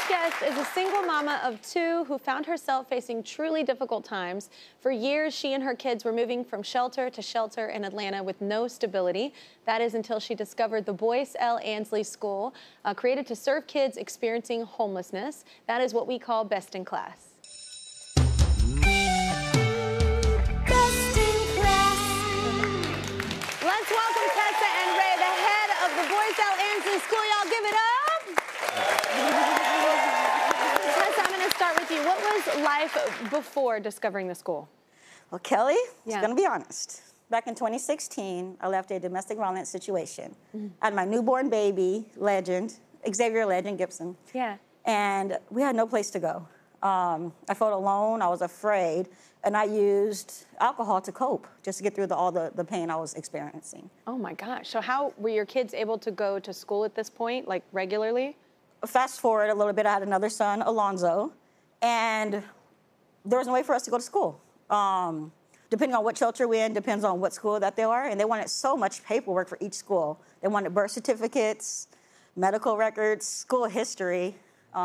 next guest is a single mama of two who found herself facing truly difficult times. For years, she and her kids were moving from shelter to shelter in Atlanta with no stability. That is until she discovered the Boyce L. Ansley School, created to serve kids experiencing homelessness. That is what we call best in class. Let's welcome Tessa and Ray, the head of the Boyce L. Ansley School. Y'all give it up. Tessa, I'm going to start with you. What was life before discovering the school? Well, Kelly, I'm going to be honest. Back in 2016, I left a domestic violence situation. I had my newborn baby, Xavier Gibson. Yeah. And we had no place to go. I felt alone, I was afraid, and I used alcohol to cope, just to get through all the pain I was experiencing. Oh my gosh, so how were your kids able to go to school at this point, like regularly? Fast forward a little bit, I had another son, Alonso, and there was no way for us to go to school. Depending on what shelter we're in, depends on what school that they are, and they wanted so much paperwork for each school. They wanted birth certificates, medical records, school history,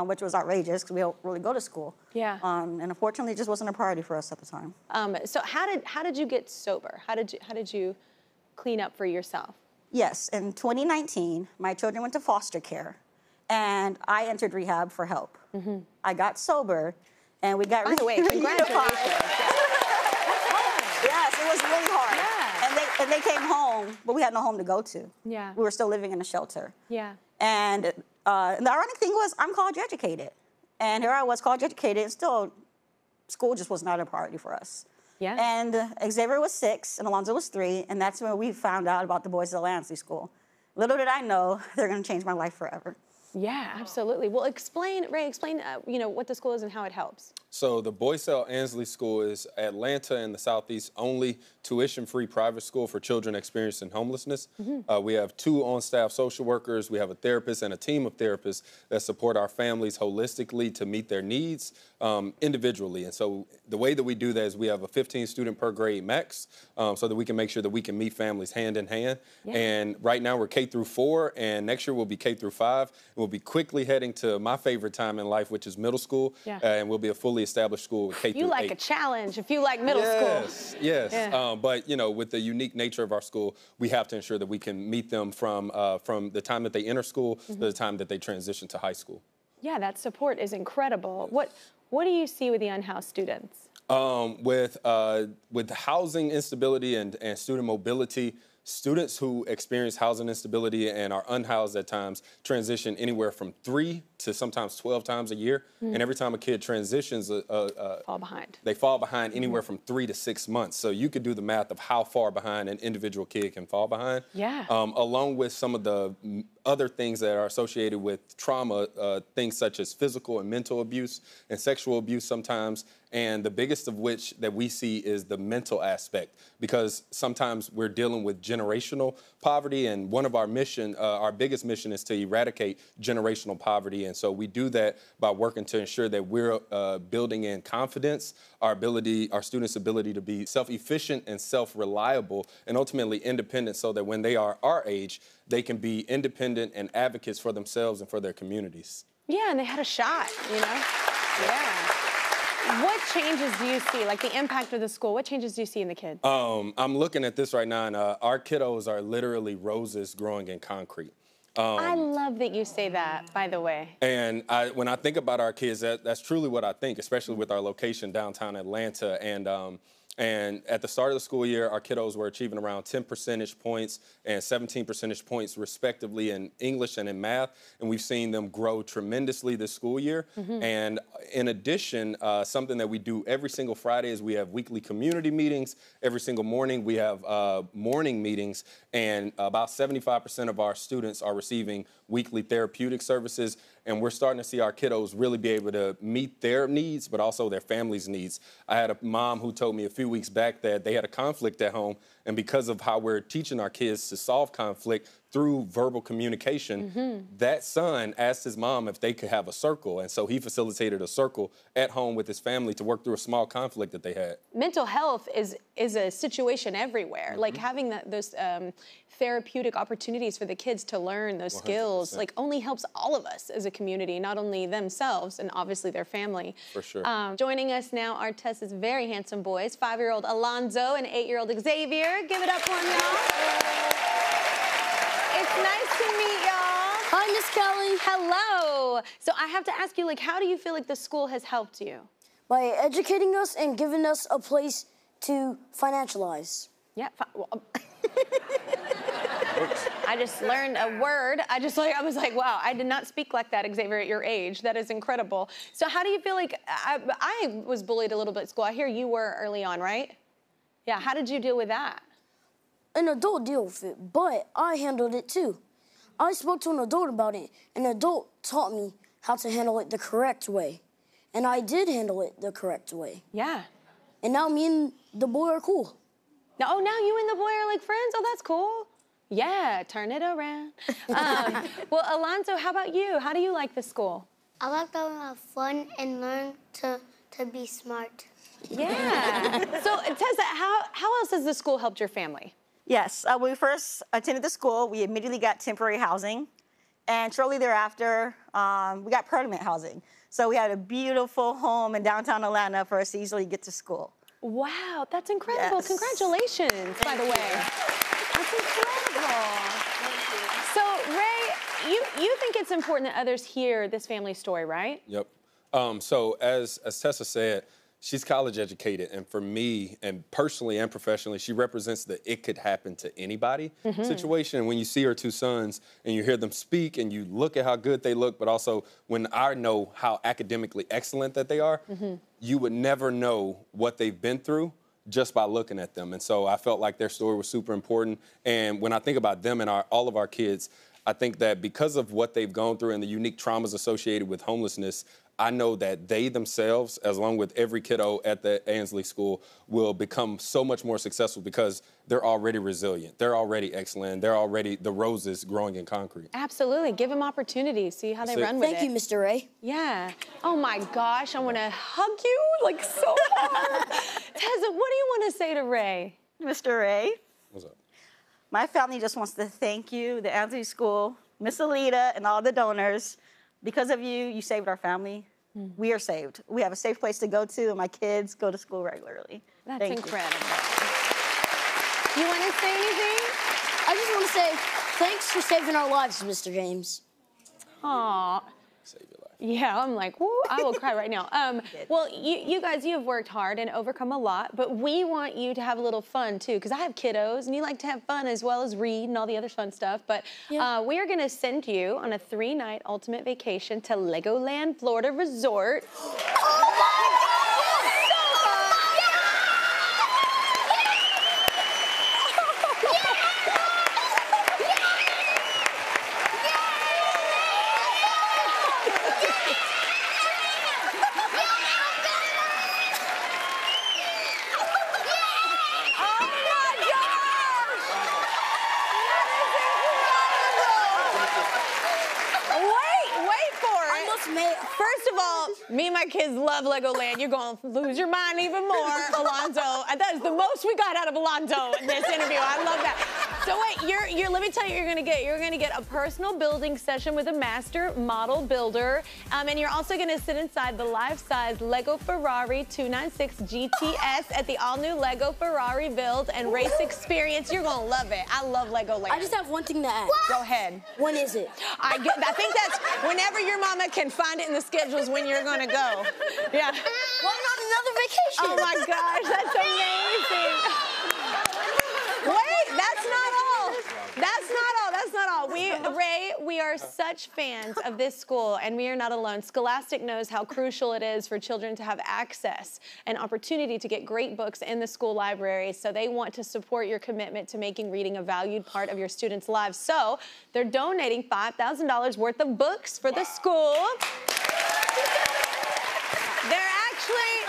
which was outrageous because we don't really go to school. Yeah. And unfortunately, it just wasn't a priority for us at the time. So how did you get sober? How did you clean up for yourself? Yes, in 2019, my children went to foster care, and I entered rehab for help. I got sober, and we got By the way, congratulations. Yes, it was really hard. Yeah. And they came home, but we had no home to go to. Yeah. We were still living in a shelter. Yeah. And the ironic thing was, I'm college educated. And here I was college educated, and still, school just was not a priority for us. Yeah. And Xavier was 6, and Alonso was 3, and that's when we found out about the Boyce L. Ansley School. Little did I know, they're gonna change my life forever. Yeah, absolutely. Well, Ray, explain what the school is and how it helps. So the Boyce L. Ansley School is Atlanta and the Southeast only tuition-free private school for children experiencing homelessness. We have 2 on-staff social workers, we have a therapist and a team of therapists that support our families holistically to meet their needs individually. And so the way that we do that is we have a 15 student per grade max so that we can make sure that we can meet families hand in hand. Yeah. And right now we're K through 4, and next year we'll be K through 5. We'll be quickly heading to my favorite time in life, which is middle school, and we'll be a fully established school with K through 8. You like a challenge if you like middle school. Yes. Yeah. But with the unique nature of our school, we have to ensure that we can meet them from the time that they enter school to the time that they transition to high school. Yeah, that support is incredible. What do you see with the unhoused students? With housing instability and student mobility, students who experience housing instability and are unhoused at times transition anywhere from 3 to sometimes 12 times a year. And every time a kid transitions, fall behind. They fall behind anywhere from 3 to 6 months. So you could do the math of how far behind an individual kid can fall behind. Yeah. Along with some of the other things that are associated with trauma, things such as physical and mental abuse and sexual abuse sometimes. And the biggest of which that we see is the mental aspect, because sometimes we're dealing with generational poverty, and one of our biggest mission is to eradicate generational poverty. And so we do that by working to ensure that we're building in confidence, our students' ability to be self-efficient and self-reliable and ultimately independent, so that when they are our age, they can be independent and advocates for themselves and for their communities. Yeah, and they had a shot, Yeah. What changes do you see, like the impact of the school? What changes do you see in the kids? I'm looking at this right now, and our kiddos are literally roses growing in concrete. I love that you say that, by the way. And when I think about our kids, that's truly what I think, especially with our location downtown Atlanta. And at the start of the school year, our kiddos were achieving around 10 percentage points and 17 percentage points, respectively, in English and in math. And we've seen them grow tremendously this school year. And in addition, something that we do every single Friday is we have weekly community meetings. Every single morning, we have morning meetings. And about 75% of our students are receiving weekly therapeutic services. And we're starting to see our kiddos really be able to meet their needs, but also their families' needs. I had a mom who told me a few weeks back that they had a conflict at home, And because of how we're teaching our kids to solve conflict through verbal communication, that son asked his mom if they could have a circle. And so he facilitated a circle at home with his family to work through a small conflict that they had. Mental health is a situation everywhere. Like having those therapeutic opportunities for the kids to learn those 100%. Skills, like only helps all of us as a community, not only themselves and obviously their family. For sure. Joining us now are Tessa's very handsome boys, 5-year-old Alonso and 8-year-old Xavier. Give it up for them, y'all. It's nice to meet y'all. Hi, Miss Kelly. Hello. So I have to ask you, like, how do you feel like the school has helped you? By educating us and giving us a place to financialize. Yeah. I just learned a word. I was like, wow, I did not speak like that, Xavier, at your age. That is incredible. So how do you feel like, I was bullied a little bit at school. I hear you were early on, right? Yeah, how did you deal with that? An adult deal with it, but I handled it too. I spoke to an adult about it. An adult taught me how to handle it the correct way. And I did handle it the correct way. Yeah. And now me and the boy are cool. Now you and the boy are like friends? Oh, that's cool. Yeah, turn it around. Well, Alonso, how about you? How do you like the school? I like that we have fun and learn to be smart. Yeah. So, Tessa, how else has the school helped your family? Yes, when we first attended the school, we immediately got temporary housing. And shortly thereafter, we got permanent housing. So we had a beautiful home in downtown Atlanta for us to easily get to school. Wow, that's incredible. Yes. Congratulations, by the way. That's incredible. So, Ray, you think it's important that others hear this family story, right? Yep. So as Tessa said, she's college educated, and for me, and personally and professionally, she represents the it could happen to anybody situation. And when you see her two sons and you hear them speak and you look at how good they look, but also when I know how academically excellent that they are, you would never know what they've been through just by looking at them. And so I felt like their story was super important. And when I think about them and all of our kids, I think that because of what they've gone through and the unique traumas associated with homelessness, I know that they themselves, along with every kiddo at the Ansley School, will become so much more successful because they're already resilient. They're already excellent. They're already the roses growing in concrete. Absolutely. Give them opportunities. See how they run with it. Thank you, Mr. Ray. Yeah. Oh, my gosh. I want to hug you, like, so hard. Tessa, what do you want to say to Ray? Mr. Ray. What's up? My family just wants to thank you, the Ansley School, Miss Alita, and all the donors. Because of you, you saved our family. We are saved. We have a safe place to go to, and my kids go to school regularly. That's incredible. You want to say anything? I just want to say thanks for saving our lives, Mr. James. Aw. Save your life. Yeah, I'm like, woo, I will cry right now. Well, you guys, you have worked hard and overcome a lot, but we want you to have a little fun, too, because I have kiddos, and you like to have fun as well as read and all the other fun stuff. But we are going to send you on a 3-night ultimate vacation to LEGOLAND, Florida Resort. Oh, my God! First of all, me and my kids love LEGOLAND. You're going to lose your mind even more, Alonso. That is the most we got out of Alonso in this interview. I love that. So wait, let me tell you what you're gonna get. You're gonna get a personal building session with a master model builder. And you're also gonna sit inside the life-size Lego Ferrari 296 GTS at the all-new Lego Ferrari build and race experience. You're gonna love it. I love LEGOLAND. I just have one thing to add. Go ahead. When is it? I think that's whenever your mama can find it in the schedules when you're gonna go. Yeah. Why not another vacation? Oh my gosh, that's amazing. Wait, that's not all. That's not all. That's not all. Ray, we are such fans of this school, and we are not alone. Scholastic knows how crucial it is for children to have access and opportunity to get great books in the school library, so they want to support your commitment to making reading a valued part of your students' lives. So they're donating $5,000 worth of books for the school. They're actually...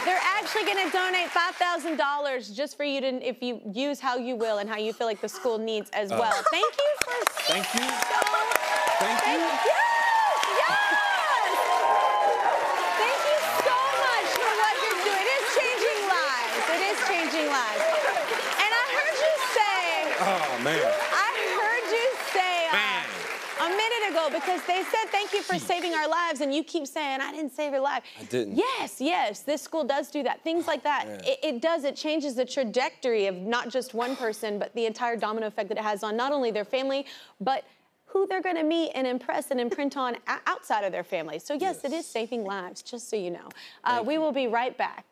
They're actually going to donate $5,000 just for you to, if you use how you will and how you feel like the school needs as well. Thank you for Thank you. Thank you. Yes! Yes! Thank you so much for what you're doing. It is changing lives. It is changing lives. And I heard you say... Oh, man. I heard you say a minute ago, because they said thank you for saving our lives, and you keep saying, I didn't save your life. I didn't. Yes, yes, this school does do that. Things like that. It does. It changes the trajectory of not just one person, but the entire domino effect that it has on not only their family, but who they're going to meet and impress and imprint on outside of their family. So, yes, it is saving lives, just so you know. We will be right back.